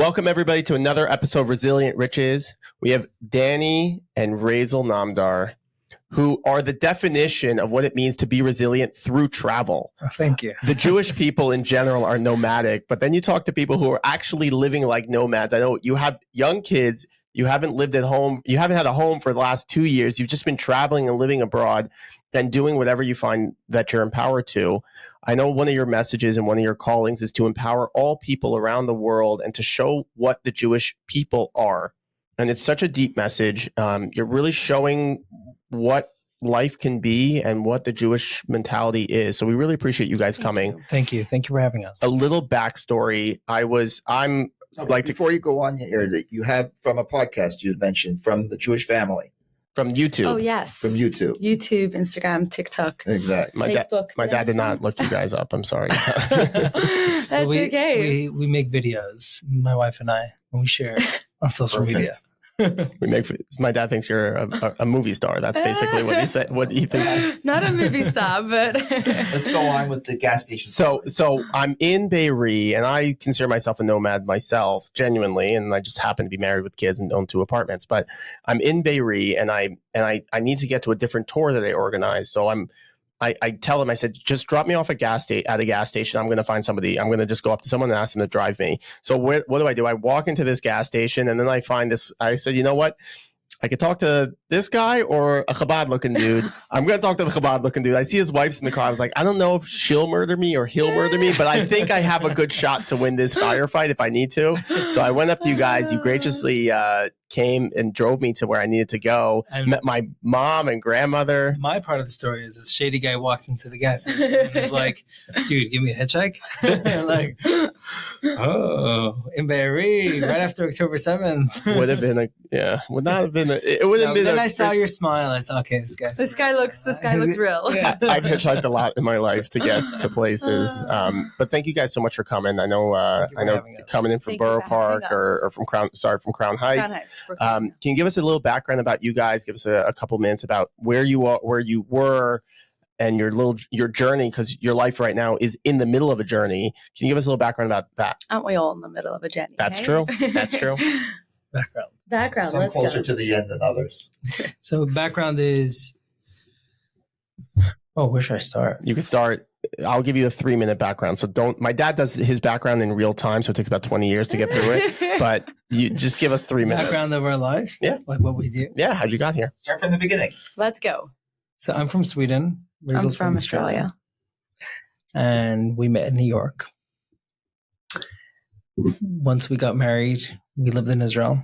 Welcome, everybody, to another episode of Resilient Riches. We have Danny and Raizel Namdar, who are the definition of what it means to be resilient through travel. Oh, thank you. The Jewish people in general are nomadic, but then you talk to people who are actually living like nomads. I know you have young kids. You haven't lived at home. You haven't had a home for the last 2 years. You've just been traveling and living abroad and doing whatever you find that you're empowered to. I know one of your messages and one of your callings is to empower all people around the world and to show what the Jewish people are. And it's such a deep message. You're really showing what life can be and what the Jewish mentality is. So we really appreciate you guys coming. Thank you. Thank you for having us. A little backstory. Before you go on here, that you have from a podcast you had mentioned from the Jewish family. From YouTube. Oh, yes. From YouTube. YouTube, Instagram, TikTok. Exactly. Facebook. My dad did not look you guys up. I'm sorry. That's okay. We make videos, my wife and I, and we share on social media. My dad thinks you're a movie star. That's basically what he said. What he thinks. Not a movie star, but Let's go on with the gas station. So I'm in Beirut, and I consider myself a nomad myself, genuinely, and I just happen to be married with kids and own 2 apartments. But I'm in Beirut, and I need to get to a different tour that I organized. So I tell him, I said, just drop me off at a gas station. I'm going to find somebody. I'm going to just go up to someone and ask them to drive me. So what do? I walk into this gas station, and then I find this. I said, you know what? I could talk to this guy or a Chabad-looking dude. I'm going to talk to the Chabad-looking dude. I see his wife's in the car. I was like, I don't know if she'll murder me or he'll murder me, but I think I have a good shot to win this firefight if I need to. So I went up to you guys. You graciously came and drove me to where I needed to go. I met my mom and grandmother. My part of the story is this shady guy walks into the gas station and he's like, dude, give me a hitchhike. I'm like, oh, in Beirut, right after October 7th. Would not have been it would have been. Then I saw your smile. I saw, okay, this guy looks real. Yeah. I've hitchhiked a lot in my life to get to places. But thank you guys so much for coming. I know coming in from Borough Park or from Crown Heights. Can you give us a little background about you guys? Give us a couple minutes about where you are, where you were, and your journey, because your life right now is in the middle of a journey. Can you give us a little background about that? Aren't we all in the middle of a journey? That's true. That's true. Background. Some closer to the end than others. So background is. Oh, where should I start? You can start. I'll give you a 3-minute background. So my dad does his background in real time, so it takes about 20 years to get through it. But you just give us 3 minutes. Background of our life? Yeah. Like what we do? Yeah. How'd you got here? Start from the beginning. Let's go. So I'm from Sweden. I'm from Australia. And we met in New York. Once we got married, we lived in Israel.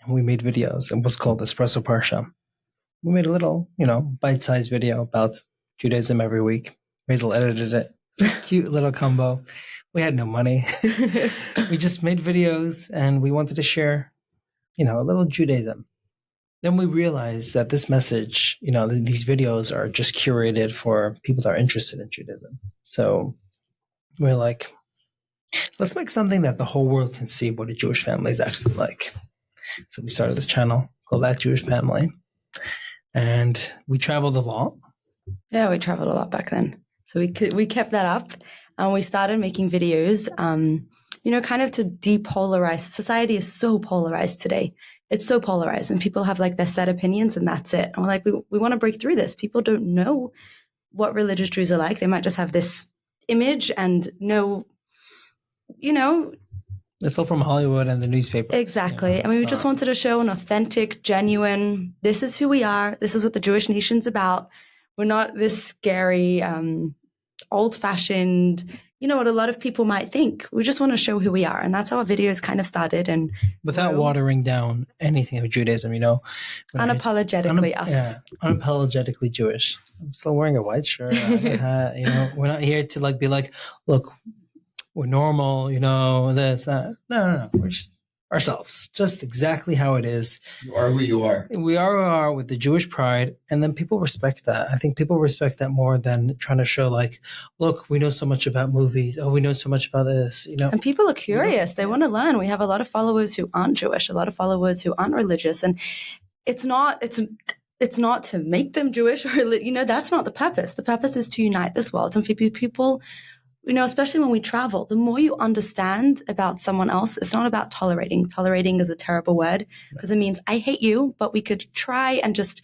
And we made videos. It was called Espresso Parsha. We made a little, bite-sized video about Judaism every week. Raizel edited it. This cute little combo. We had no money. We just made videos and we wanted to share, a little Judaism. Then we realized that this message, these videos are just curated for people that are interested in Judaism. So we're like, let's make something that the whole world can see what a Jewish family is actually like. So we started this channel called That Jewish Family. And we traveled a lot. Yeah, we traveled a lot back then. So we kept that up and we started making videos, kind of to depolarize. Society is so polarized today. It's so polarized and people have like their set opinions and that's it. And we're like, we want to break through this. People don't know what religious Jews are like. They might just have this image and know, It's all from Hollywood and the newspaper. Exactly. We just wanted to show an authentic, genuine, this is who we are. This is what the Jewish nation's about. We're not this scary, old-fashioned, what a lot of people might think. We just want to show who we are. And that's how our videos kind of started. And without watering down anything of Judaism, unapologetically us. Yeah, unapologetically Jewish. I'm still wearing a white shirt. We're not here to be like, look, we're normal, this, that. No. We're just ourselves, just exactly how it is. You are who you are. We are who we are with the Jewish pride, and then people respect that. I think people respect that more than trying to show look, we know so much about movies. Oh, we know so much about this, And people are curious. They want to learn. We have a lot of followers who aren't Jewish, a lot of followers who aren't religious, and it's not to make them Jewish or, that's not the purpose. The purpose is to unite this world and for people especially when we travel, the more you understand about someone else, it's not about tolerating. Tolerating is a terrible word because it means I hate you, but we could try and just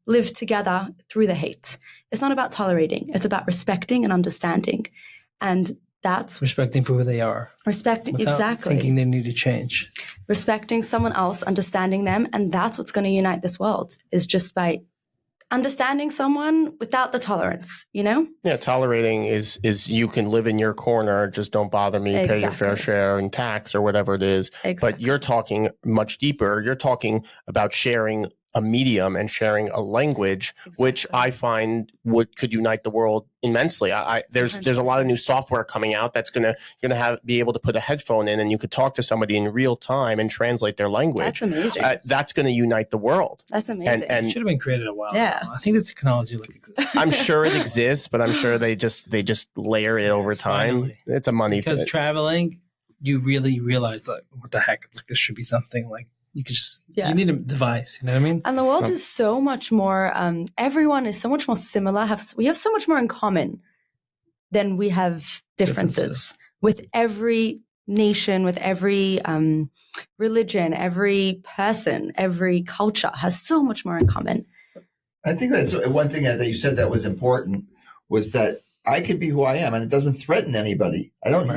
live together through the hate. It's not about tolerating. It's about respecting and understanding. And that's respecting for who they are. Respecting, exactly. Thinking they need to change. Respecting someone else, understanding them. And that's what's going to unite this world, is just by understanding someone without the tolerance, Yeah, tolerating is you can live in your corner, just don't bother me, pay your fair share in tax or whatever it is. Exactly. But you're talking much deeper. You're talking about sharing a medium and sharing a language, which I find could unite the world immensely. There's a lot of new software coming out that's gonna be able to put a headphone in and you could talk to somebody in real time and translate their language. That's amazing. That's going to unite the world. That's amazing. And it should have been created a while ago. I think the technology exists. I'm sure it exists, but I'm sure they just layer it over time. Finally. It's a money because traveling, you really realize like what the heck, like this should be something like. You could just, you need a device, you know what I mean? And the world is so much more, everyone is so much more similar. We have so much more in common than we have differences. With every nation, with every religion, every person, every culture has so much more in common. I think that's one thing that you said that was important was that I can be who I am and it doesn't threaten anybody. I don't,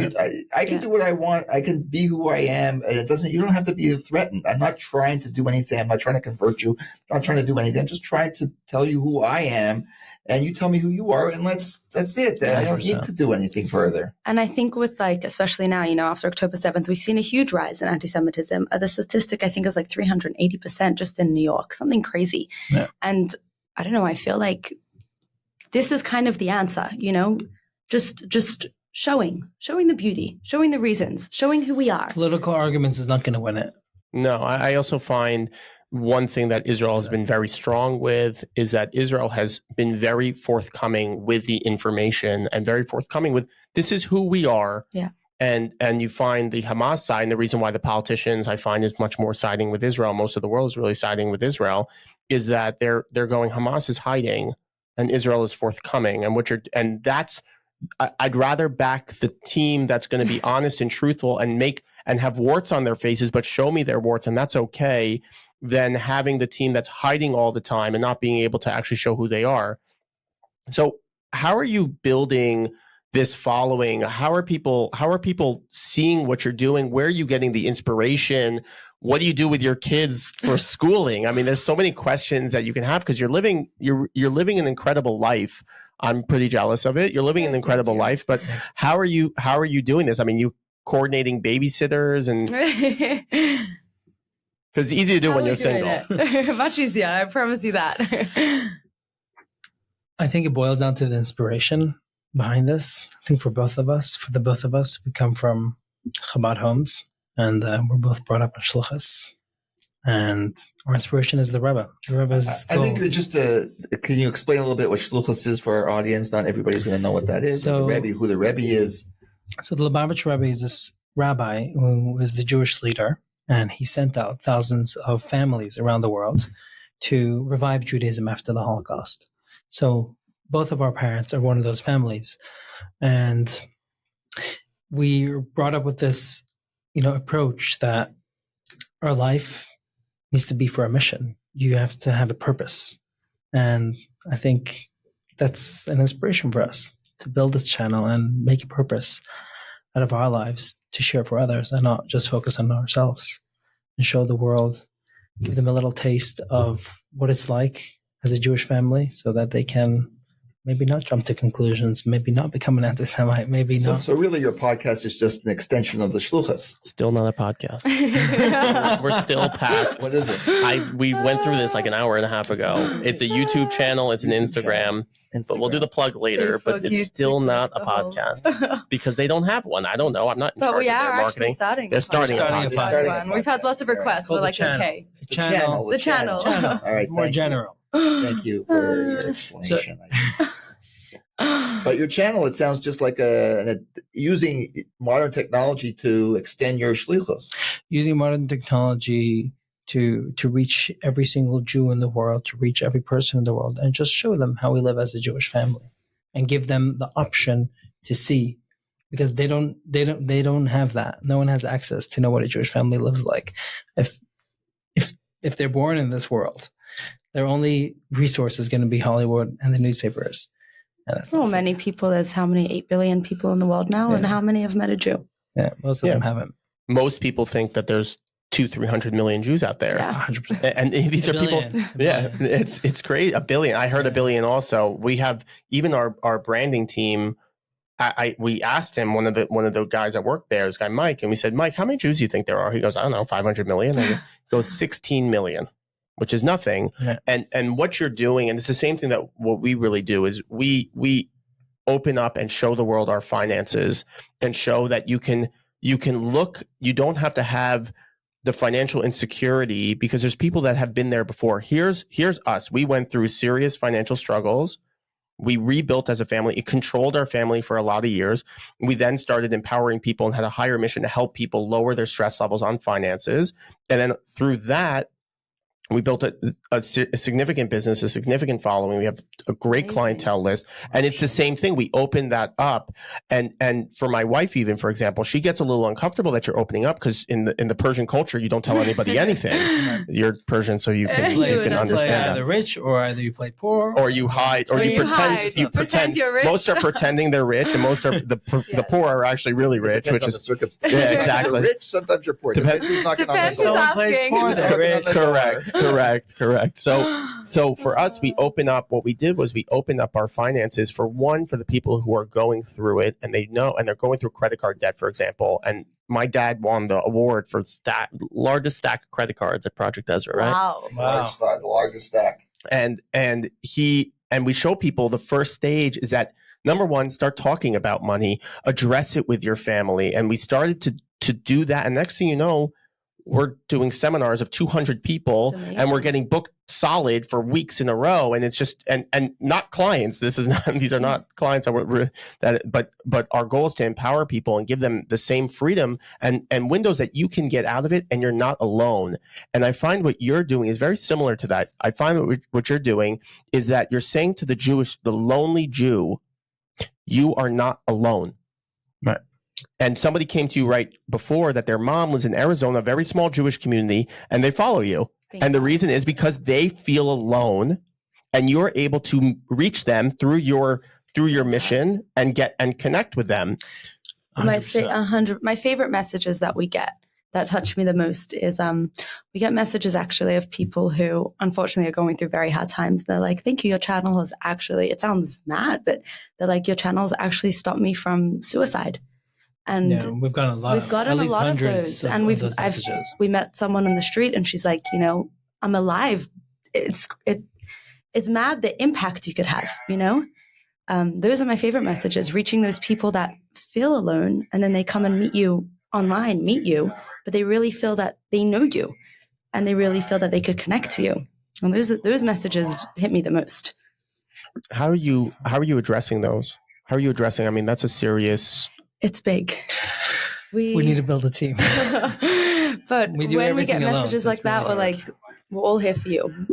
I can do what I want. I can be who I am. And you don't have to be threatened. I'm not trying to do anything. I'm not trying to convert you. I'm not trying to do anything. I'm just trying to tell you who I am and you tell me who you are. And that's it. 100%. I don't need to do anything further. And I think with especially now, after October 7th, we've seen a huge rise in anti-Semitism. The statistic I think is 380% just in New York, something crazy. Yeah. And I don't know, I feel like this is kind of the answer, just showing the beauty, showing the reasons, showing who we are. Political arguments is not going to win it. No, I also find one thing that Israel has been very strong with is that Israel has been very forthcoming with the information and very forthcoming with this is who we are. Yeah. And you find the Hamas side, and the reason why the politicians I find is much more siding with Israel, most of the world is really siding with Israel, is that they're going, Hamas is hiding and Israel is forthcoming. And that's, I'd rather back the team that's going to be honest and truthful and have warts on their faces, but show me their warts, and that's okay, than having the team that's hiding all the time and not being able to actually show who they are. So how are you building this following? How are people seeing what you're doing? Where are you getting the inspiration? What do you do with your kids for schooling? I mean, there's so many questions that you can have because you're living an incredible life. I'm pretty jealous of it. You're living an incredible life, but how are you doing this? I mean, you coordinating babysitters and because it's easy to do when you're single. Much easier, I promise you that. I think it boils down to the inspiration behind this. I think for the both of us, we come from Chabad homes. And we're both brought up in Shluchas. And our inspiration is the Rebbe. The Rebbe's I think can you explain a little bit what Shluchas is for our audience? Not everybody's going to know what that is. So, who the Rebbe is. So the Lubavitch Rebbe is this rabbi who is the Jewish leader. And he sent out thousands of families around the world to revive Judaism after the Holocaust. So both of our parents are one of those families. And we were brought up with this approach that our life needs to be for a mission. You have to have a purpose. And I think that's an inspiration for us to build this channel and make a purpose out of our lives to share for others and not just focus on ourselves and show the world, give them a little taste of what it's like as a Jewish family so that they can maybe not jump to conclusions, maybe not become an anti-Semite, maybe not. So really your podcast is just an extension of the Shluchas. Still not a podcast. We're still past. What is it? We went through this like an hour and a half ago. It's a YouTube channel. It's an Instagram. But we'll do the plug later. Facebook, but it's still not a podcast because they don't have one. I don't know. I'm not in charge of their marketing. They're starting a podcast. We've had lots of requests. We're like, okay. The channel. All right. More general. Thank you for your explanation. But your channel, it sounds just like using modern technology to extend your shlichus. Using modern technology to reach every single Jew in the world, to reach every person in the world, and just show them how we live as a Jewish family, and give them the option to see because they don't have that. No one has access to know what a Jewish family lives like. If they're born in this world, their only resource is going to be Hollywood and the newspapers. And that's So many people. There's how many? 8 billion people in the world now, and how many have met a Jew? Yeah, most of them haven't. Most people think that there's 200-300 million Jews out there. Yeah. 100%. And these are people. Yeah, it's crazy. 1 billion. I heard 1 billion also. We have even our branding team. We asked him, one of the guys that worked there, this guy Mike, and we said, Mike, how many Jews do you think there are? He goes, I don't know, 500 million. And he goes, 16 million, which is nothing. Yeah. And what you're doing, and it's the same thing that what we really do is we open up and show the world our finances and show that you can look. You don't have to have the financial insecurity, because there's people that have been there before. Here's us. We went through serious financial struggles. We rebuilt as a family. It controlled our family for a lot of years. We then started empowering people and had a higher mission to help people lower their stress levels on finances. And then through that, we built a significant business, a significant following. We have a great clientele list. And it's the same thing. We opened that up. And for my wife, even, for example, she gets a little uncomfortable that you're opening up, because in the Persian culture, you don't tell anybody anything. You're Persian, so you can understand either rich, or either you play poor, or you hide, or you pretend. You pretend you're rich. Most are pretending they're rich, and most are the poor are actually really rich, which is the circumstance. Yeah, exactly. You're rich, sometimes you're poor. Depends who's knocking on the door. Someone plays poor, they're rich. Correct. So for us, we open up. What we did was we opened up our finances for the people who are going through it, and they know, and they're going through credit card debt, for example. And my dad won the award for largest stack of credit cards at Project Ezra, right? Wow. The largest stack. And we show people the first stage is that, number one, start talking about money, address it with your family. And we started to do that. And next thing you know, we're doing seminars of 200 people, and we're getting booked solid for weeks in a row. And it's just, and not clients. These are not clients but our goal is to empower people and give them the same freedom and windows that you can get out of it, and you're not alone. And I find what you're doing is very similar to that. I find what you're doing is that you're saying to the lonely Jew, you are not alone. Right. And somebody came to you right before that their mom lives in Arizona, a very small Jewish community, and they follow you. And the reason is because they feel alone, and you're able to reach them through your mission and connect with them. My favorite messages that we get that touch me the most is we get messages actually of people who unfortunately are going through very hard times. They're like, thank you, your channel has actually, it sounds mad, but they're like, your channel's actually stopped me from suicide. And we've gotten a lot of those, and we met someone on the street, and she's like, I'm alive. It's mad the impact you could have. Those are my favorite messages, reaching those people that feel alone, and then they come and meet you online, but they really feel that they know you, and they really feel that they could connect to you. And those messages hit me the most. How are you addressing those? How are you addressing? I mean, that's a serious. It's big. We need to build a team. But when we get messages like that, we're like, we're all here for you.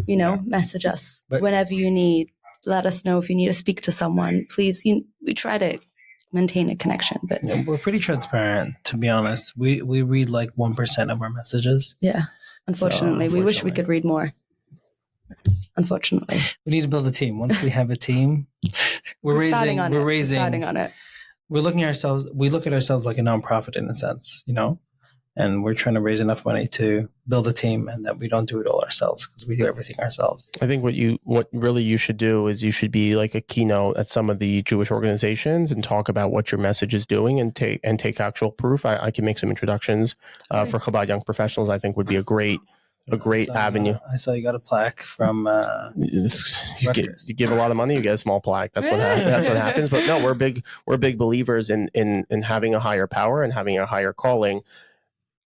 Message us whenever you need. Let us know if you need to speak to someone. Please, we try to maintain a connection. But we're pretty transparent, to be honest. We read like 1% of our messages. Yeah. Unfortunately, we wish we could read more. Unfortunately, we need to build a team. Once we have a team, we're starting on it. We look at ourselves like a nonprofit in a sense, and we're trying to raise enough money to build a team, and that we don't do it all ourselves, because we do everything ourselves. I think what really you should do is you should be like a keynote at some of the Jewish organizations and talk about what your message is doing, and take actual proof. I can make some introductions for Chabad young professionals. I think would be a great avenue. I saw you got a plaque from you give a lot of money, you get a small plaque. That's what happens. But no, we're big believers in having a higher power and having a higher calling.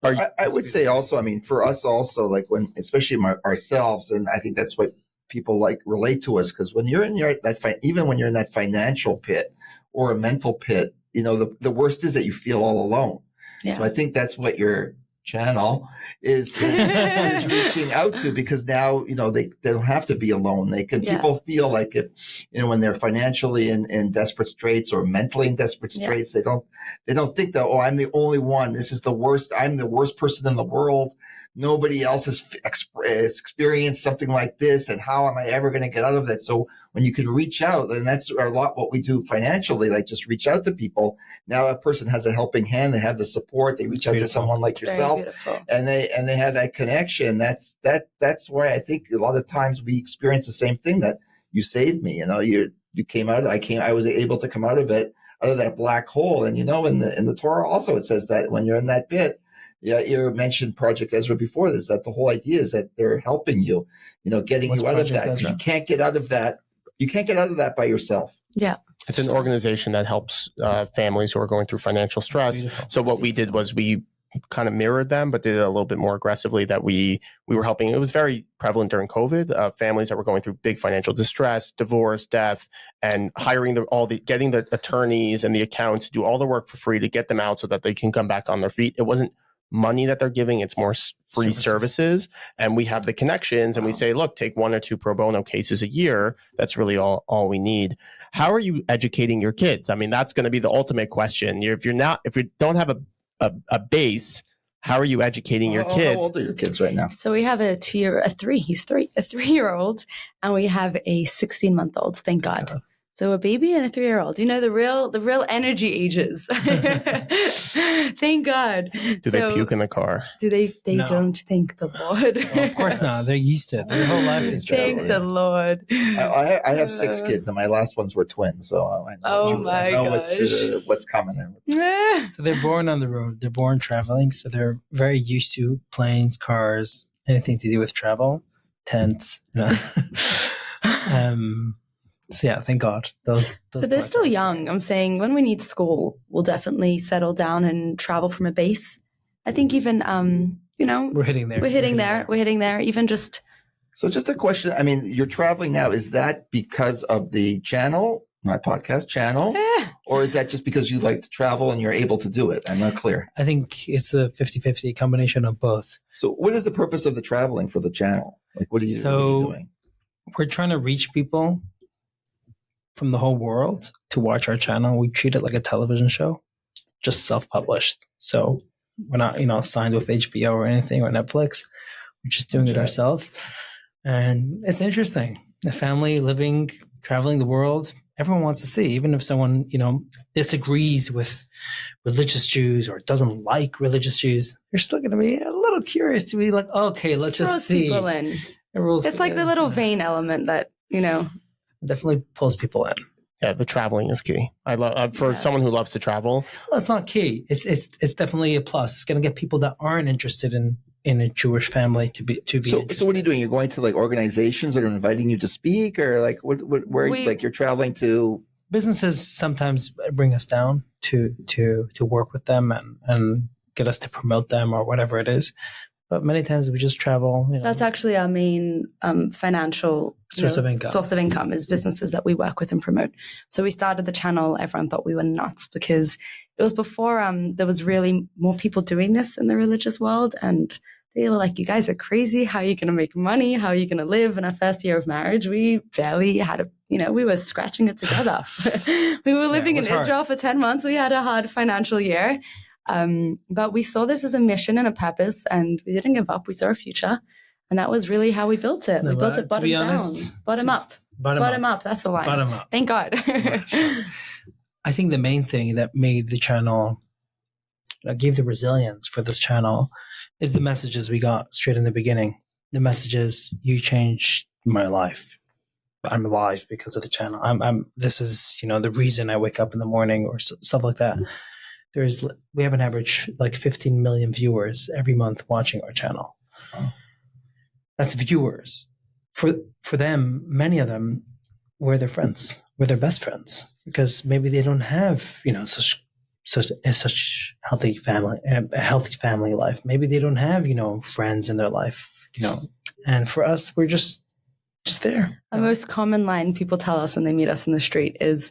I would say also, I mean, for us also, like when, especially ourselves, and I think that's what people like relate to us, because when you're in even when you're in that financial pit or a mental pit, the worst is that you feel all alone. Yeah. So I think that's what you're channel is reaching out to, because now, they don't have to be alone. People feel like if, when they're financially in desperate straits or mentally in desperate straits, they don't think that, oh, I'm the only one. This is the worst. I'm the worst person in the world. Nobody else has experienced something like this. And how am I ever going to get out of that? So when you can reach out, and that's a lot what we do financially, like just reach out to people. Now a person has a helping hand. They have the support. They reach out to someone like yourself, and they have that connection. That's why I think a lot of times we experience the same thing, that you saved me. You came out. I was able to come out of it, out of that black hole. And in the Torah also it says that when you're in that pit. Yeah, you mentioned Project Ezra before this, that the whole idea is that they're helping you, getting you out of that. Because you can't get out of that. You can't get out of that by yourself. Yeah. It's an organization that helps families who are going through financial stress. Beautiful. So what we did was we kind of mirrored them, but did it a little bit more aggressively, that we were helping. It was very prevalent during COVID, families that were going through big financial distress, divorce, death, and hiring getting the attorneys and the accountants to do all the work for free to get them out so that they can come back on their feet. It wasn't money that they're giving, it's more free services. And we have the connections, and we say, look, take 1 or 2 pro bono cases a year. That's really all we need. How are you educating your kids? I mean, that's going to be the ultimate question. If you don't have a base, how are you educating your kids? How old are your kids right now? So we have a 3-year-old, and we have a 16-month-old. Thank God. So a baby and a 3-year-old, the real energy ages. Thank God. Do they puke in the car? Do they no. Don't, thank the Lord. Well, of course not. They're used to it. Their whole life is thank the Lord. I have 6 kids, and my last ones were twins, so I know what's coming in. So they're born on the road. They're born traveling, so they're very used to planes, cars, anything to do with travel, tents. So yeah, thank God. Those but they're still young. I'm saying when we need school, we'll definitely settle down and travel from a base. I think even we're hitting there. We're hitting there. Even just. So just a question. I mean, you're traveling now. Is that because of the channel, my podcast channel, or is that just because you like to travel and you're able to do it? I'm not clear. I think it's a 50-50 combination of both. So what is the purpose of the traveling for the channel? Like, what are you doing? We're trying to reach people from the whole world to watch our channel. We treat it like a television show, just self-published. So we're not, signed with HBO or anything or Netflix. We're just doing it ourselves. And it's interesting. The family living, traveling the world, everyone wants to see, even if someone, disagrees with religious Jews or doesn't like religious Jews, they're still going to be a little curious to be like, okay, let's just see. People in. It's like the little vein element that, definitely pulls people in. Yeah, the traveling is key. I love someone who loves to travel. Well, it's not key. It's definitely a plus. It's going to get people that aren't interested in a Jewish family to be. So what are you doing? You're going to like organizations that are inviting you to speak, or like you're traveling to? Businesses sometimes bring us down to work with them and get us to promote them or whatever it is. But many times we just travel. That's actually our main financial source of income is businesses that we work with and promote. So we started the channel. Everyone thought we were nuts because it was before there was really more people doing this in the religious world. And they were like, you guys are crazy. How are you going to make money? How are you going to live? In our first year of marriage, we barely had we were scratching it together. We were living in Israel for 10 months. We had a hard financial year. But we saw this as a mission and a purpose, and we didn't give up. We saw a future, and that was really how we built it. We built it bottom down, bottom up. That's the line. Bottom up. Thank God. I think the main thing that made the channel, gave the resilience for this channel, is the messages we got straight in the beginning. The messages, you changed my life. I'm alive because of the channel. This is, the reason I wake up in the morning or stuff like that. We have an average like 15 million viewers every month watching our channel. That's viewers. For them, many of them, we're their friends. We're their best friends because maybe they don't have, such healthy family life. Maybe they don't have, friends in their life, and for us, we're just there. A most common line people tell us when they meet us in the street is,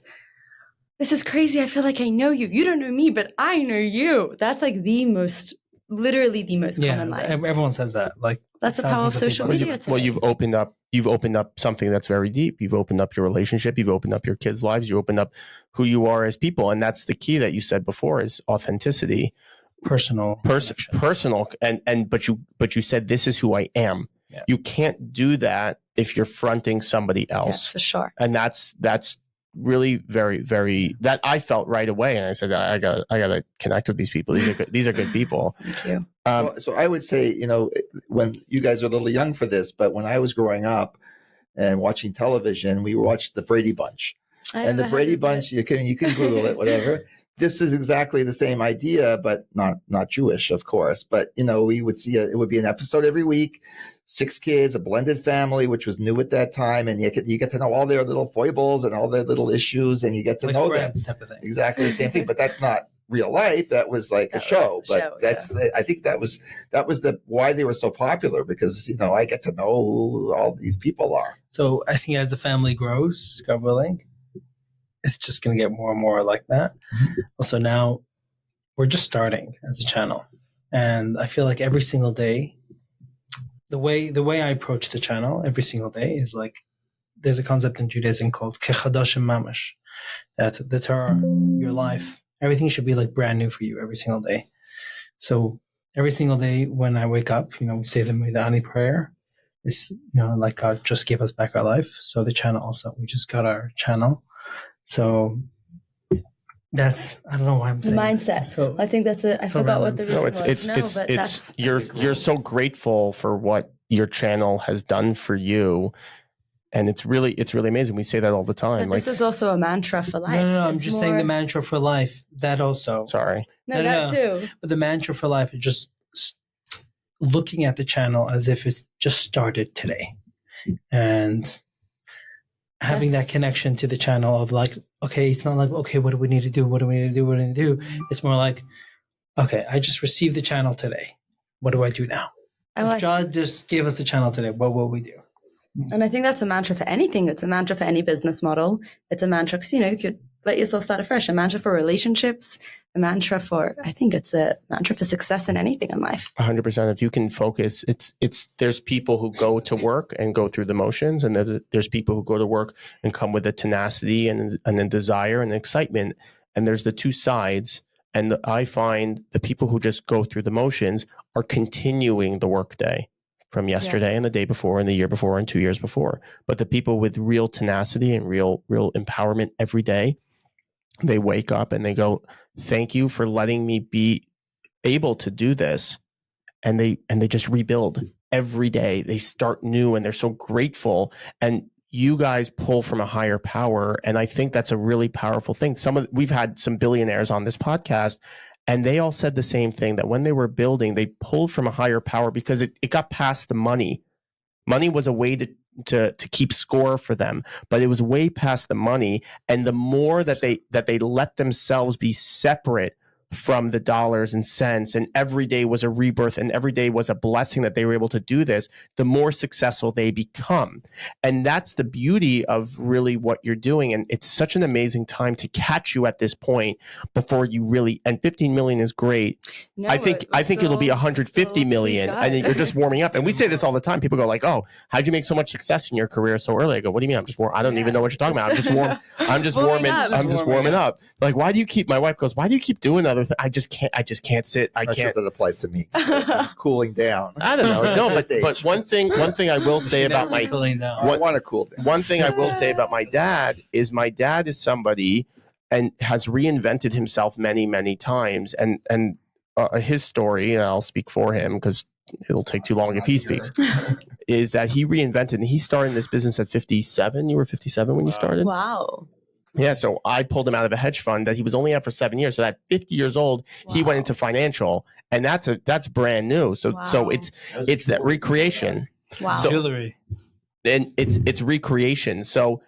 this is crazy. I feel like I know you. You don't know me, but I know you. That's like the most literally the most Yeah, common lie. everyone says that. Like That's the power of thousands social people. media today. Well, you've opened up something that's very deep. You've opened up your relationship. You've opened up your kids' lives. You opened up who you are as people, and that's the key that you said before is authenticity, Personal, personal. But you said this is who I am. Yeah. You can't do that if you're fronting somebody else, Yeah, for sure. and that's really very, very that I felt right away, and I said I gotta connect with these people. These are good people. Thank you. So I would say, when you guys are a little young for this, but when I was growing up and watching television, we watched the Brady Bunch. And the Brady Bunch, you can Google it, whatever. This is exactly the same idea, but not Jewish, of course. But we would see it would be an episode every week, 6 kids, a blended family, which was new at that time, and you get to know all their little foibles and all their little issues, and you get to like know Friends them. type of thing. Exactly the same thing, but that's not real life. That was like a show. But I think that was why they were so popular, because I get to know who all these people are. So I think as the family grows, God willing, it's just going to get more and more like that. Also, now we're just starting as a channel, and I feel like every single day, the way I approach the channel every single day is like there's a concept in Judaism called kechadashim mamash, that the Torah, your life, everything should be like brand new for you every single day. So every single day when I wake up, we say the Midani prayer. It's like God just gave us back our life. So the channel also, we just got our channel. So that's, I don't know why I'm saying mindset. So I think that's I forgot what the reason was. It's you're so grateful for what your channel has done for you, and it's really amazing. We say that all the time. This is also a mantra for life. No, I'm just saying the mantra for life. That also. Sorry. No, that too. But the mantra for life is just looking at the channel as if it just started today, and having that connection to the channel of like, okay, it's not like, okay, what do we need to do? What do we need to do? What do we need to do? It's more like, okay, I just received the channel today. What do I do now? If God just gave us the channel today, what will we do? And I think that's a mantra for anything. It's a mantra for any business model. It's a mantra because, you could let yourself start afresh. A mantra for relationships, a mantra for, I think it's a mantra for success in anything in life. 100%. If you can focus, there's people who go to work and go through the motions, and there's people who go to work and come with a tenacity and a desire and excitement. And there's the two sides. And I find the people who just go through the motions are continuing the workday from yesterday and the day before and the year before and 2 years before. But the people with real tenacity and real empowerment every day, they wake up and they go, thank you for letting me be able to do this. And they just rebuild every day. They start new and they're so grateful. And you guys pull from a higher power. And I think that's a really powerful thing. We've had some billionaires on this podcast, and they all said the same thing, that when they were building, they pulled from a higher power because it got past the money. Money was a way to keep score for them, but it was way past the money. And the more that they let themselves be separate from the dollars and cents, and every day was a rebirth and every day was a blessing that they were able to do this, the more successful they become. And that's the beauty of really what you're doing. And it's such an amazing time to catch you at this point before you really, and 15 million is great. No, I think it'll be 150 million, and you're just warming up. And we say this all the time. People go like, "Oh, how'd you make so much success in your career so early?" I go, "What do you mean? I don't even know what you're talking about. I'm just warming up. Like, why do you keep?" My wife goes, "Why do you keep doing other things?" I just can't sit. I Not can't. sure that applies to me. It's cooling down. I don't know. No, but one thing I will say about my I want to cool down. One thing I will say about my dad is somebody and has reinvented himself many, many times. And his story, and I'll speak for him because it'll take too long if he speaks, is that he reinvented, and he started in this business at 57. You were 57 when you started? Wow. Yeah, so I pulled him out of a hedge fund that he was only at for 7 years. So at 50 years old, he went into financial, and that's brand new. So it's that recreation. Wow. So, Jewelry. and it's recreation. So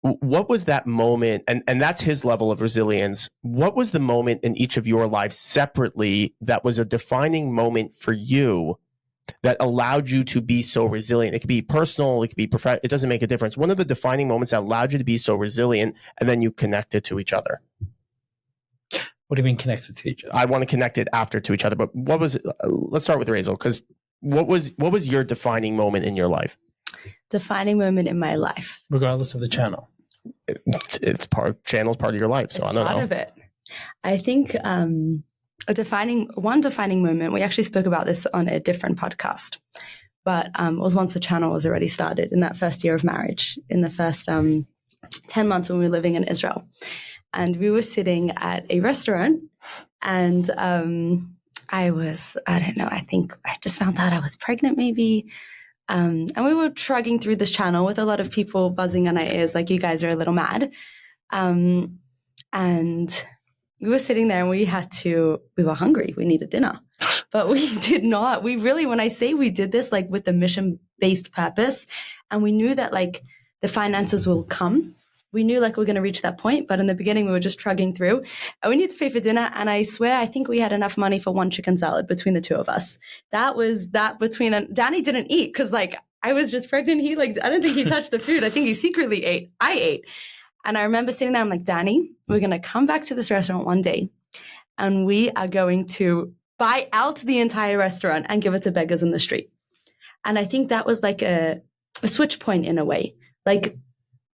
what was that moment? And that's his level of resilience. What was the moment in each of your lives separately that was a defining moment for you that allowed you to be so resilient? It could be personal, it could be professional, it doesn't make a difference. One of the defining moments that allowed you to be so resilient, and then you connected to each other. What do you mean connected to each other? I want to connect it after to each other. But what was? Let's start with Raizel, because what was your defining moment in your life? Defining moment in my life. Regardless of the channel. It's channel's part of your life, so It's I don't part know. of it. I think a defining moment. We actually spoke about this on a different podcast, but it was once the channel was already started in that first year of marriage, in the first 10 months when we were living in Israel, and we were sitting at a restaurant, and I don't know. I think I just found out I was pregnant, maybe. And we were trugging through this channel with a lot of people buzzing on our ears, like, you guys are a little mad. And we were sitting there and we were hungry. We needed dinner, but we did not. We really, when I say we did this, like with a mission-based purpose, and we knew that like the finances will come. We knew like we're going to reach that point, but in the beginning we were just trugging through and we need to pay for dinner. And I swear, I think we had enough money for one chicken salad between the two of us. Danny didn't eat because like I was just pregnant. I don't think he touched the food. I think he secretly ate. I ate. And I remember sitting there, I'm like, Danny, we're going to come back to this restaurant one day and we are going to buy out the entire restaurant and give it to beggars in the street. And I think that was like a switch point in a way. Like,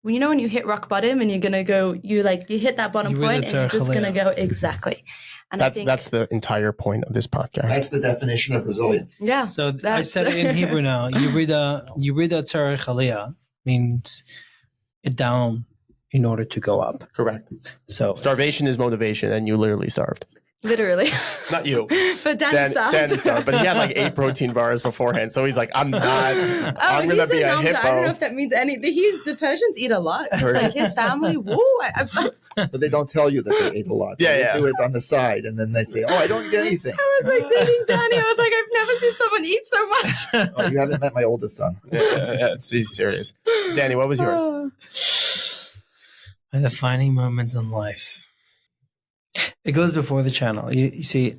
when you hit rock bottom and you're going to go, you hit that bottom point and you're just going to go, exactly. And that's the entire point of this podcast. That's the definition of resilience. Yeah. So I said it in Hebrew now. Yurida tzarech aliyah means it down in order to go up. Correct. So Starvation is motivation, and you literally starved. Literally. Not you. But Danny starved. But he had like 8 protein bars beforehand, so he's like, I'm going to be a hippo. I don't know if that means anything. The Persians eat a lot. Like his family, woo. But they don't tell you that they ate a lot. They do it on the side, and then they say, oh, I don't get anything. I was like thinking, Danny, I was like, I've never seen someone eat so much. Oh, you haven't met my oldest son. He's serious. Danny, what was yours? My defining moments in life. It goes before the channel. You see,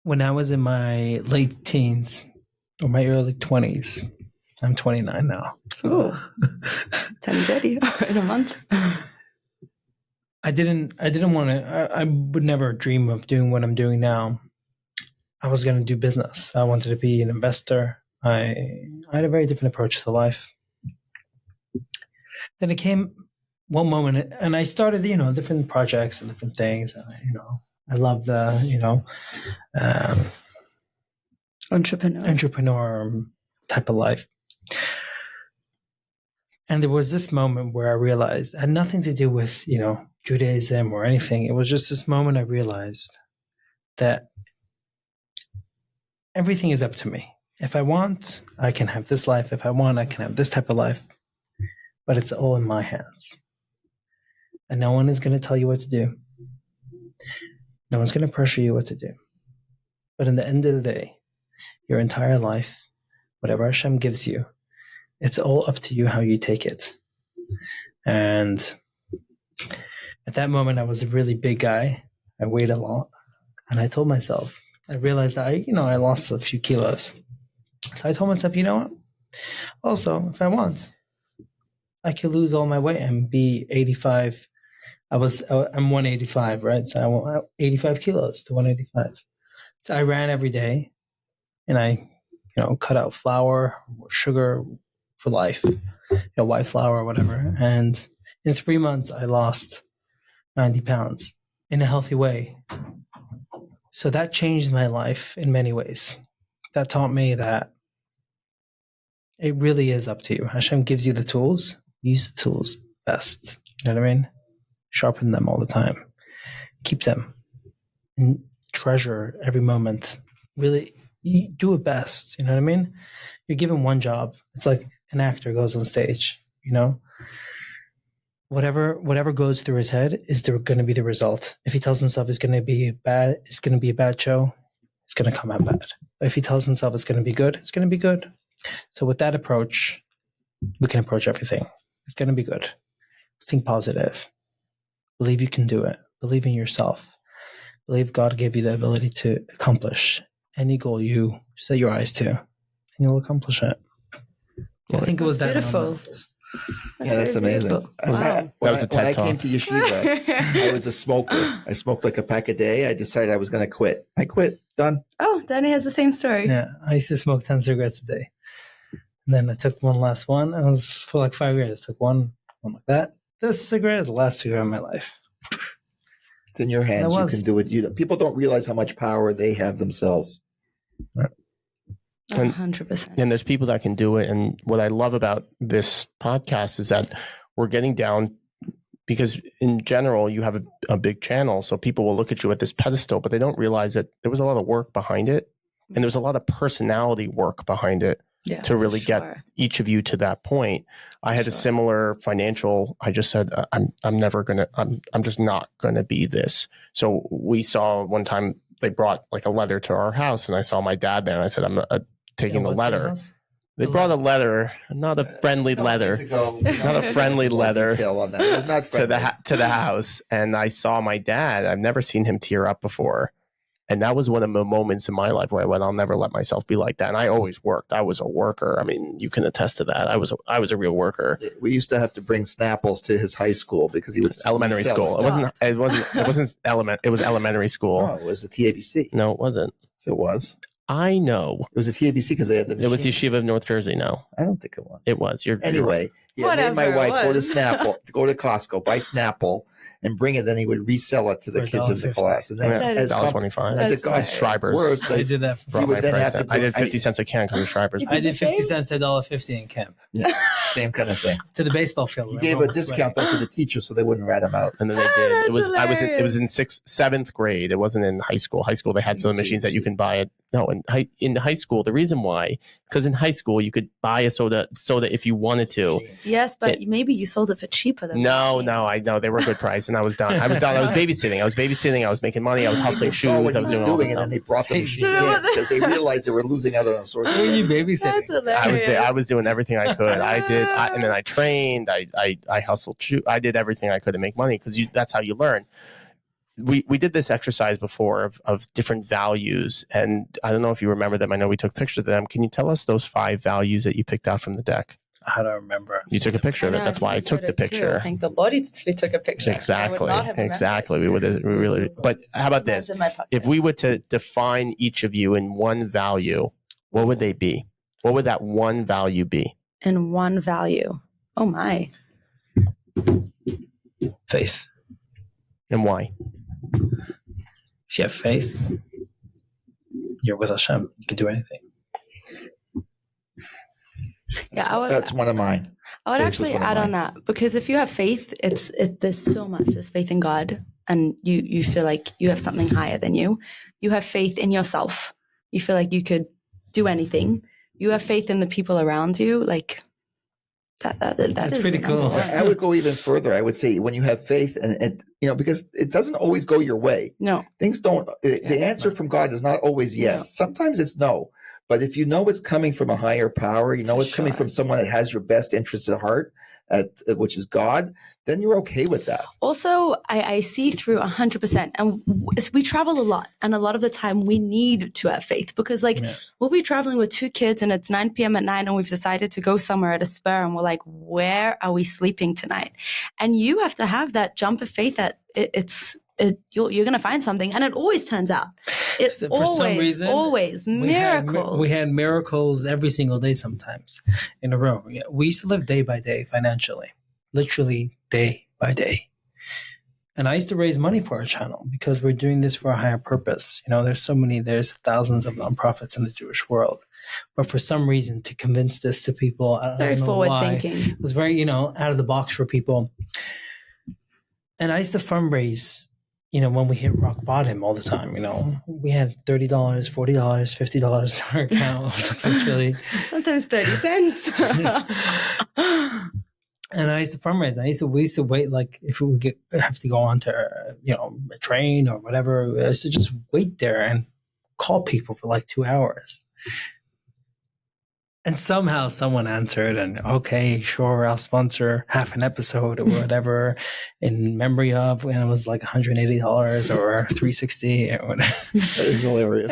when I was in my late teens or my early 20s, I'm 29 now. Ooh. 10 ready in a month. I didn't want to, I would never dream of doing what I'm doing now. I was going to do business. I wanted to be an investor. I had a very different approach to life. Then it came one moment, and I started, different projects and different things. And, I love the, entrepreneur type of life. And there was this moment where I realized it had nothing to do with, Judaism or anything. It was just this moment I realized that everything is up to me. If I want, I can have this life. If I want, I can have this type of life. But it's all in my hands. And no one is going to tell you what to do. No one's going to pressure you what to do. But in the end of the day, your entire life, whatever Hashem gives you, it's all up to you how you take it. And at that moment, I was a really big guy. I weighed a lot. And I told myself, I realized that I lost a few kilos. So I told myself, you know what? Also, if I want, I could lose all my weight and be 85. I'm 185, right? So I want 85 kilos to 185. So I ran every day and I, cut out flour or sugar for life, white flour or whatever. And in 3 months, I lost 90 pounds in a healthy way. So that changed my life in many ways. That taught me that it really is up to you. Hashem gives you the tools. Use the tools best. You know what I mean? Sharpen them all the time. Keep them. And treasure every moment. Really do it best. You know what I mean? You're given one job. It's like an actor goes on stage, Whatever goes through his head is going to be the result. If he tells himself it's going to be a bad show, it's going to come out bad. But if he tells himself it's going to be good, it's going to be good. So with that approach, we can approach everything. It's going to be good. Think positive. Believe you can do it. Believe in yourself. Believe God gave you the ability to accomplish any goal you set your eyes to, and you'll accomplish it. I think it was that beautiful. moment. That's very amazing. beautiful. When That was a when I TED came Talk. to yeshiva, I was a smoker. I smoked like a pack a day. I decided I was going to quit. I quit. Done. Oh, Danny has the same story. Yeah, I used to smoke 10 cigarettes a day. And then I took one last one. It was for like 5 years. I took one like that. This cigarette is the last cigarette of my life. It's in your hands. That You was- can do it. People don't realize how much power they have themselves. 100%. And there's people that can do it. And what I love about this podcast is that we're getting down, because in general, you have a big channel. So people will look at you at this pedestal, but they don't realize that there was a lot of work behind it. And there's a lot of personality work behind it Yeah, to really for get sure. each of you to that point. I had a Sure. similar financial, I just said, I'm just not going to be this. So we saw one time they brought like a letter to our house, and I saw my dad there, and I said, I'm taking the What to your letter. house? They brought a letter, not a friendly letter, Not a friendly letter on that. It was not to friendly. the house. And I saw my dad. I've never seen him tear up before. And that was one of the moments in my life where I went, I'll never let myself be like that. And I always worked. I was a worker. I mean, you can attest to that. I was a real worker. We used to have to bring Snapples to his high school because he was Elementary school. It wasn't it was elementary school. Oh, it was the TABC. No, it wasn't. So it was. I know. It was the TABC because they had the It was machines. Yeshiva of North Jersey. No, I don't think it was. it was. Anyway, he had made my Whatever it wife go to was. Snapple, go to Costco, buy Snapple, and bring it. Then he would resell it to the For kids in the $1.50. class. And then Yeah, That is as $1.25. as it That's got hilarious. Schreiber's. worse, I did that. Brought would my then friends have to there. I did put 50 ice. cents a can because of Schreiber's. I did the same? 50 cents to $1.50 in camp same kind of thing. to the baseball field. He gave a discount though to the teachers so they wouldn't rat him out. And then they did. That's It was hilarious. in seventh grade. It wasn't in high school. High school they had some machines that you can buy it. No, in high school, the reason why, because in high school you could buy a soda if you wanted to. Yes, but maybe you sold it for cheaper than No, that. no, I know they were a good price, and I was done. I was babysitting. I was making money. I was hustling They saw what shoes. I he was was doing all this doing, and then stuff. they brought the Hey, machines you know in because they realized they were losing out on a source. Who are you of babysitting? That's hilarious. I was doing everything I could. And then I trained. I hustled. I did everything I could to make money because that's how you learn. We did this exercise before of different values, and I don't know if you remember them. I know we took pictures of them. Can you tell us those 5 values that you picked out from the deck? I don't remember. You took a picture of it. That's why I took the picture. I think the Lord took a picture. Exactly. We really. But how about this? If we were to define each of you in one value, what would they be? What would that one value be? In one value. Oh my. Faith. And why? If you have faith, you're with Hashem. You can do anything. Yeah, That's one of mine. I would Faith actually is one of add on mine. that because if you have faith, there's so much. There's faith in God, and you feel like you have something higher than you. You have faith in yourself. You feel like you could do anything. You have faith in the people around you. Like that That's is pretty the number cool. one. I would go even further. I would say when you have faith, and because it doesn't always go your way. No, Things don't. The answer from God is not always yes. No. Sometimes it's no. But if you know it's coming from a higher power, you know For it's coming sure. from someone that has your best interests at heart, which is God, then you're okay with that. also I see through 100%, and we travel a lot, and a lot of the time we need to have faith because we'll be traveling with 2 kids and it's 9 p.m. at night and we've decided to go somewhere at a spur and we're like, where are we sleeping tonight? And you have to have that jump of faith that you're going to find something, and it always turns out. For some reason, always miracles. We had miracles every single day, sometimes in a row. Yeah, we used to live day by day financially, literally day by day. And I used to raise money for our channel because we're doing this for a higher purpose. There's thousands of nonprofits in the Jewish world, but for some reason, to convince this to people, I Very don't know forward why, thinking. it was very out of the box for people. And I used to fundraise. When we hit rock bottom all the time, we had $30, $40, $50 in our account. It was like literally. Sometimes 30 cents. And I used to fundraise. We used to wait, like if we would have to go on to, a train or whatever. I used to just wait there and call people for like 2 hours. And somehow someone answered, and okay, sure, I'll sponsor half an episode or whatever in memory of when it was like $180 or $360 or whatever. That is hilarious.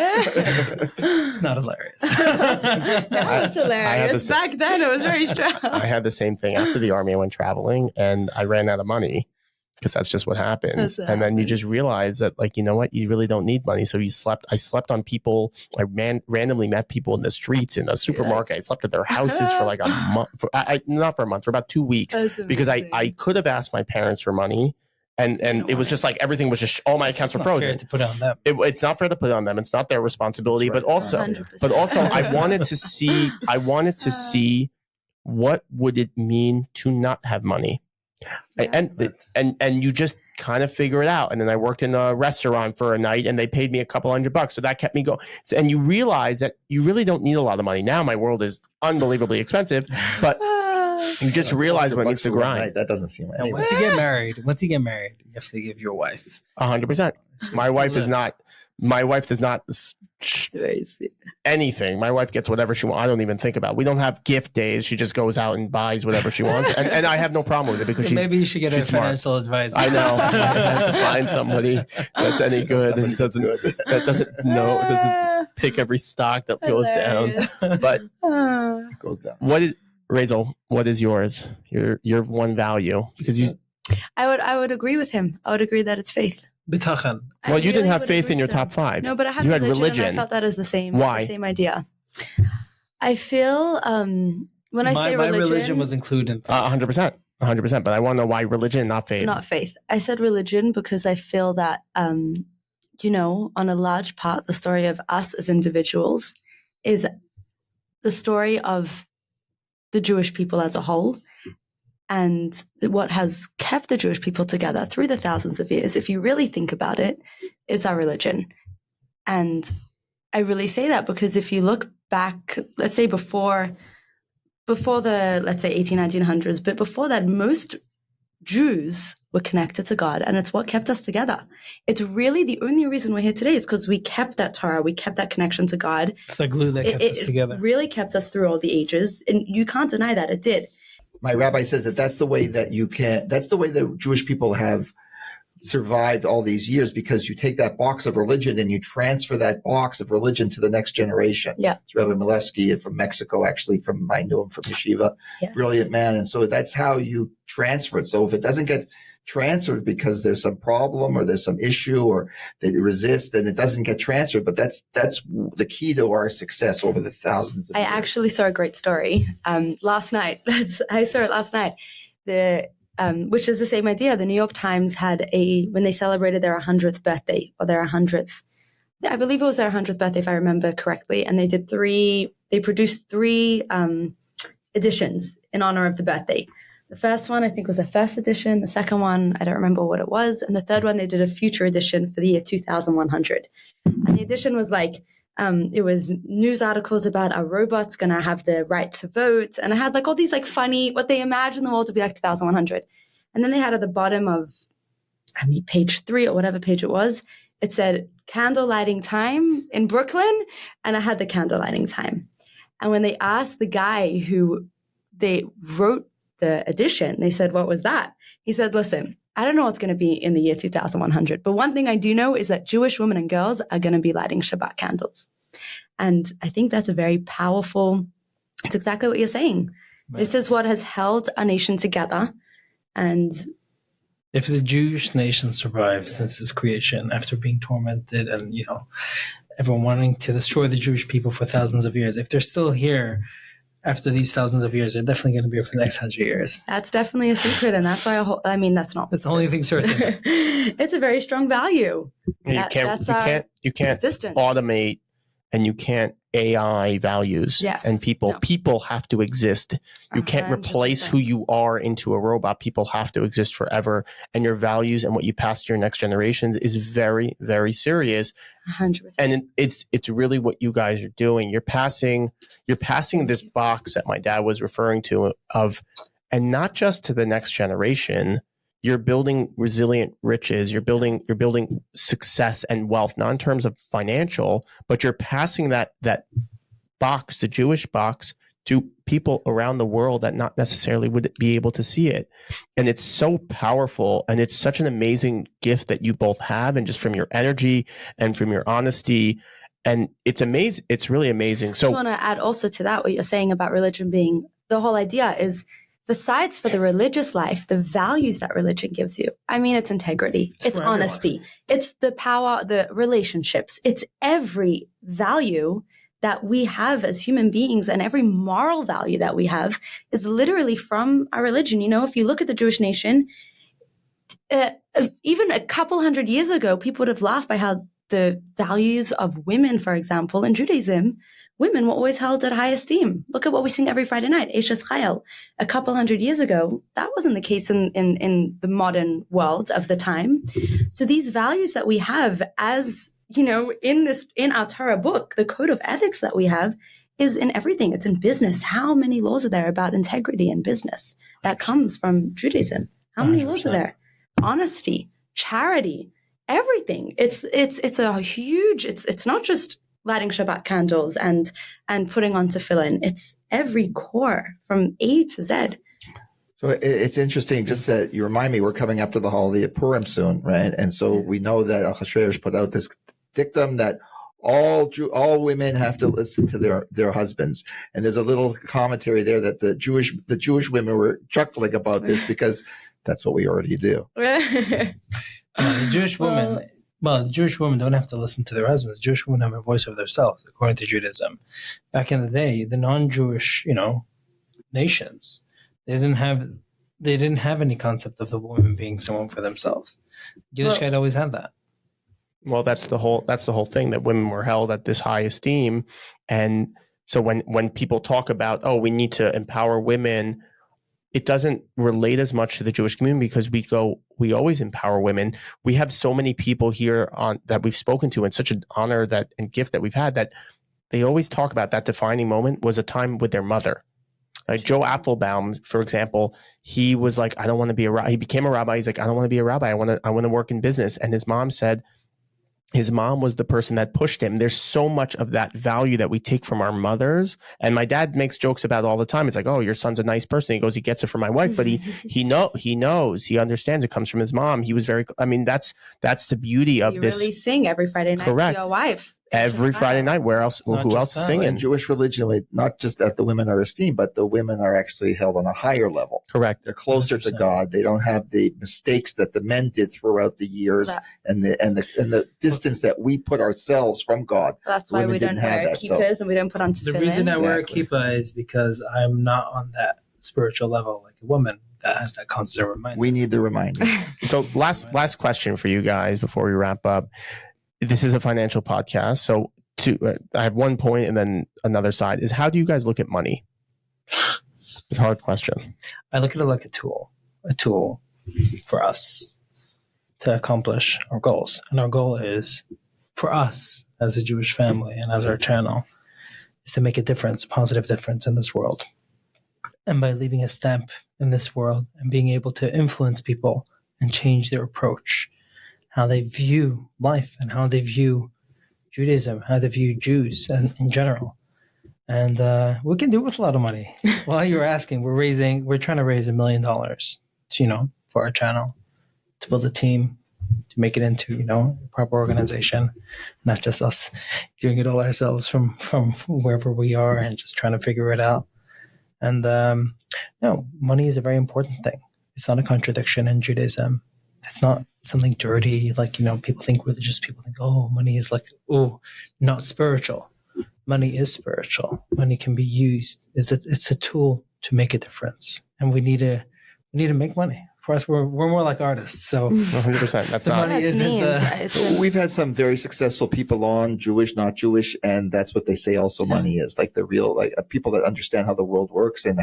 It's not hilarious. Now it's hilarious. Back then, it was very strong. I had the same thing after the army. I went traveling and I ran out of money because that's just what happens. And then you just realize that, like, you know what? You really don't need money. So I slept on people. I randomly met people in the streets, in a supermarket. I slept at their houses for like a month. Not for a month, for about 2 weeks. Because I could have asked my parents for money. And it was just like everything was just, all my accounts were frozen. Fair to put on them. It's not fair to put on them. It's not their responsibility. Right. But also, 100%. I wanted to see what would it mean to not have money. Yeah. And you just kind of figure it out. And then I worked in a restaurant for a night and they paid me a couple $100. So that kept me going. And you realize that you really don't need a lot of money. Now my world is unbelievably expensive, but you just realize when it's the grind. That doesn't seem like Once you get married, you have to give your wife 100%. My wife does not anything. My wife gets whatever she wants. I don't even think about it. We don't have gift days. She just goes out and buys whatever she wants. And I have no problem with it because maybe you should get a financial advisor. I know. I have to find somebody that's any good and doesn't pick every stock that goes down. But it goes down. What is Raizel? What is yours? Your one value? Because I would agree with him. I would agree that it's faith. Bitachon. Well, you didn't have faith in your top 5. No, but I had religion. I felt that is the same. Why? The same idea. I feel when I say religion, my religion was included. 100%, 100%. But I want to know why religion, not faith. Not faith. I said religion because I feel that on a large part, the story of us as individuals is the story of the Jewish people as a whole. And what has kept the Jewish people together through the thousands of years, if you really think about it, it's our religion. And I really say that because if you look back, let's say before the, let's say 1900s, but before that, most Jews were connected to God, and it's what kept us together. It's really the only reason we're here today is because we kept that Torah, we kept that connection to God. It's the glue that kept us together. It really kept us through all the ages, and you can't deny that it did. My rabbi says that's the way that that's the way the Jewish people have survived all these years, because you take that box of religion and you transfer that box of religion to the next generation. Yeah. It's Rabbi Milevsky from Mexico, actually, I knew him from Yeshiva. Yes. Brilliant man. And so that's how you transfer it. So if it doesn't get transferred because there's some problem or there's some issue or they resist, then it doesn't get transferred. But that's the key to our success over the thousands of years. I actually saw a great story last night. I saw it last night. Which is the same idea. The New York Times had when they celebrated their 100th birthday, or their 100th, I believe it was their 100th birthday, if I remember correctly. And they produced 3 editions in honor of the birthday. The first one, I think, was the first edition. The second one, I don't remember what it was. And the third one, they did a future edition for the year 2100. And the edition was like, it was news articles about are robots going to have the right to vote. And I had like all these like funny, what they imagined the world to be like 2100. And then they had at the bottom of, page 3 or whatever page it was, it said candle lighting time in Brooklyn. And I had the candle lighting time. And when they asked the guy who they wrote the edition, they said, what was that? He said, listen, I don't know what's going to be in the year 2100, but one thing I do know is that Jewish women and girls are going to be lighting Shabbat candles. And I think that's a very powerful, it's exactly what you're saying. Right. This is what has held our nation together. And if the Jewish nation survives since its creation after being tormented and, everyone wanting to destroy the Jewish people for thousands of years, if they're still here after these thousands of years, they're definitely going to be here for the next 100 years. That's definitely a secret, and that's why that's not. That's the only thing certain. It's a very strong value. You can't automate, and you can't AI values. Yes. And people have to exist. You can't 100%. Replace who you are into a robot. People have to exist forever. And your values and what you pass to your next generations is very, very serious. 100%. And it's really what you guys are doing. You're passing this box that my dad was referring to and not just to the next generation. You're building resilient riches. You're building success and wealth, not in terms of financial, but you're passing that box, the Jewish box, to people around the world that not necessarily would be able to see it. And it's so powerful, and it's such an amazing gift that you both have, and just from your energy and from your honesty. And it's amazing. It's really amazing. So I want to add also to that what you're saying about religion being, the whole idea is, besides for the religious life, the values that religion gives you. I mean, it's integrity, it's honesty, it's the power, the relationships, it's every value that we have as human beings, and every moral value that we have is literally from our religion. You know, if you look at the Jewish nation, even a couple hundred years ago, people would have laughed by how the values of women, for example, in Judaism, women were always held at high esteem. Look at what we sing every Friday night, Eshes Chayil. A couple hundred years ago, that wasn't the case in the modern world of the time. So these values that we have, as you know, in our Torah book, the code of ethics that we have is in everything. It's in business. How many laws are there about integrity in business? That comes from Judaism. How many 100%. Laws are there? Honesty, charity, everything. It's a huge, it's not just lighting Shabbat candles and putting on tefillin. It's every core from A to Z. So it's interesting just that you remind me, we're coming up to the holiday of Purim soon, right? And so we know that Achashverosh put out this dictum that all women have to listen to their husbands. And there's a little commentary there that the Jewish women were chuckling about this because that's what we already do. The Jewish women... Well, the Jewish women don't have to listen to their husbands. Jewish women have a voice of themselves, according to Judaism. Back in the day, the non-Jewish, nations, they didn't have any concept of the woman being someone for themselves. Yiddishkeit always had that. Well, that's the whole thing, that women were held at this high esteem. And so when people talk about, oh, we need to empower women, it doesn't relate as much to the Jewish community, because we always empower women. We have so many people here that we've spoken to, and such an honor and gift that we've had, that they always talk about that defining moment was a time with their mother. Like Joe Apfelbaum, for example, he was like, I don't want to be a rabbi. He became a rabbi. He's like, I don't want to be a rabbi. I want to work in business. And his mom said, his mom was the person that pushed him. There's so much of that value that we take from our mothers. And my dad makes jokes about it all the time. It's like, oh, your son's a nice person. He goes, he gets it from my wife, but he knows, he understands it comes from his mom. He was that's the beauty of this. You really sing every Friday night Correct. to your wife. Every Friday night. Where else? Who else is singing? In Jewish religion, not just that the women are esteemed, but the women are actually held on a higher level. Correct. They're closer 100%. To God. They don't have the mistakes that the men did throughout the years, and the distance that we put ourselves from God. That's why we don't wear kippahs and we don't put on tefillin. The reason I wear a kippah is because I'm not on that spiritual level like a woman that has that constant reminder. We need the reminder. So last question for you guys before we wrap up. This is a financial podcast, so I have one point and then another side is, how do you guys look at money? It's a hard question. I look at it like a tool for us to accomplish our goals. And our goal is, for us as a Jewish family and as our channel, is to make a positive difference in this world. And by leaving a stamp in this world and being able to influence people and change their approach, how they view life and how they view Judaism, how they view Jews and in general. And we can do it with a lot of money. While you were asking, we're trying to raise $1 million, for our channel, to build a team, to make it into, a proper organization, not just us doing it all ourselves from wherever we are and just trying to figure it out. And money is a very important thing. It's not a contradiction in Judaism. It's not something dirty, like, people think religious people think, oh, money is like, oh, not spiritual. Money is spiritual. Money can be used. It's a tool to make a difference. And we need to make money. For us, we're more like artists. So 100%. That's not. Money isn't We've had some very successful people on, Jewish, not Jewish, and that's what they say. Also, money is like the real, people that understand how the world works and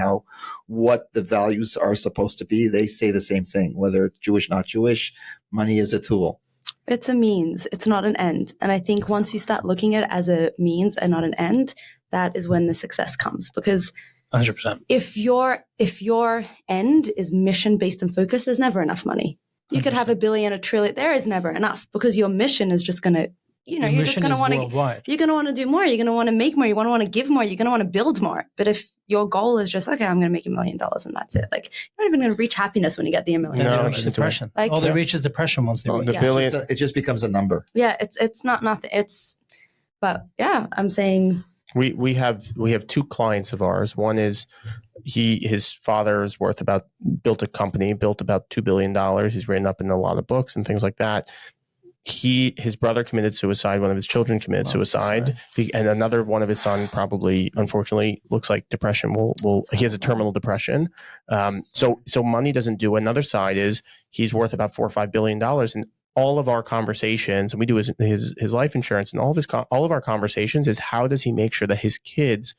what the values are supposed to be. They say the same thing. Whether it's Jewish, not Jewish, money is a tool. It's a means. It's not an end. And I think once you start looking at it as a means and not an end, that is when the success comes. Because 100%. If your end is mission based and focused, there's never enough money. You 100%. Could have $1 billion, $1 trillion. There is never enough, because your mission is just going to you know, Your you're just mission going to is want to, worldwide. you're going to want to do more. You're going to want to make more. You want to give more. You're going to want to build more. But if your goal is just, okay, I'm going to make $1 million and that's it. Like, you're not even going to reach happiness when you get the $1 million. Then No, they reach depression. Like- All they reach is depression once they Well, reach. The yeah. billion. It just becomes a number. Yeah, it's not nothing. But yeah, I'm saying, We have two clients of ours. One is his father is built a company, built about $2 billion. He's written up in a lot of books and things like that. His brother committed suicide. One of his children committed suicide, and another one of his son probably, unfortunately, looks like depression. He has a terminal depression. So money doesn't do. Another side is he's worth about $4 or $5 billion, and all of our conversations, and we do his life insurance, and all of our conversations is how does he make sure that his kids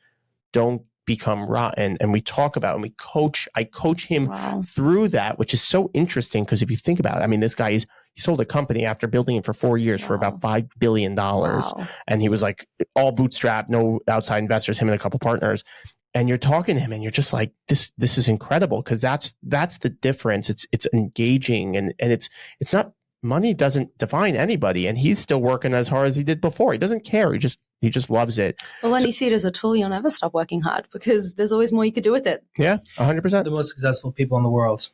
don't become rotten, and we talk about and I coach him wow. through that, which is so interesting because if you think about it, I mean, this guy he sold a company after building it for 4 years for about $5 billion. Wow. And he was like all bootstrapped, no outside investors, him and a couple partners. And you're talking to him and you're just like, this is incredible. Cause that's the difference. It's engaging and it's not, money doesn't define anybody. And he's still working as hard as he did before. He doesn't care. He just loves it. Well, when you see it as a tool, you'll never stop working hard because there's always more you could do with it. Yeah, 100%. The most successful people in the world,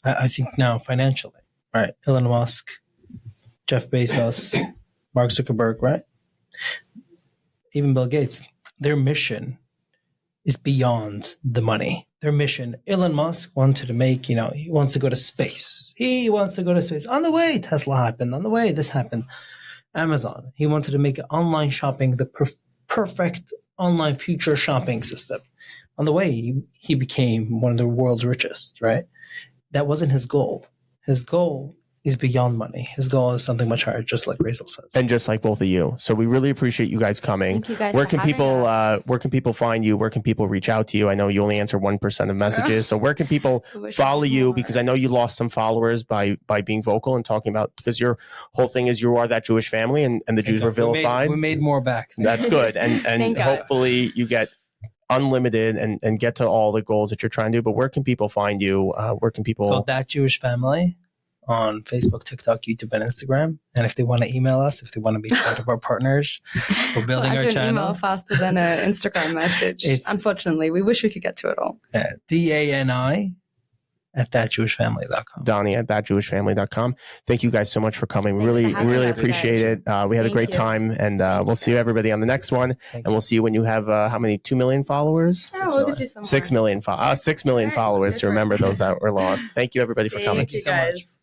I think now financially, right? Elon Musk, Jeff Bezos, Mark Zuckerberg, right? Even Bill Gates. Their mission is beyond the money. Their mission, Elon Musk wanted to make, he wants to go to space. He wants to go to space. On the way, Tesla happened. On the way, this happened. Amazon, he wanted to make online shopping the perfect online future shopping system. On the way, he became one of the world's richest, right? That wasn't his goal. His goal is beyond money. His goal is something much higher, just like Raizel says. And just like both of you. So we really appreciate you guys coming. Thank you guys Where for can having people us. where can people find you? Where can people reach out to you? I know you only answer 1% of messages. So where can people I wish I follow did you? more. Because I know you lost some followers by being vocal and talking about, because your whole thing is you are that Jewish family and the Jews were vilified. We made more back. That's good. And Thank God. hopefully you get unlimited and get to all the goals that you're trying to do. But where can people find you? Where can people... It's called That Jewish Family on Facebook, TikTok, YouTube, and Instagram. And if they want to email us, if they want to be part of our partners, we're building I'll our do an channel. email faster than an Instagram message. Unfortunately, we wish we could get to it all. DANI at thatjewishfamily.com. Donnie at thatjewishfamily.com. Thank you guys so much for coming. Thanks for Really, having really us, appreciate guys. it. We had a Thank great you. time, and Thank we'll you, see you guys. everybody on the next one. Thank And we'll see you when you have how many 2 million followers? Oh, we'll get you some 6 more. million. 6 million All right, followers that's to remember different. those that were lost. Thank you everybody for coming. Thank you so much. guys.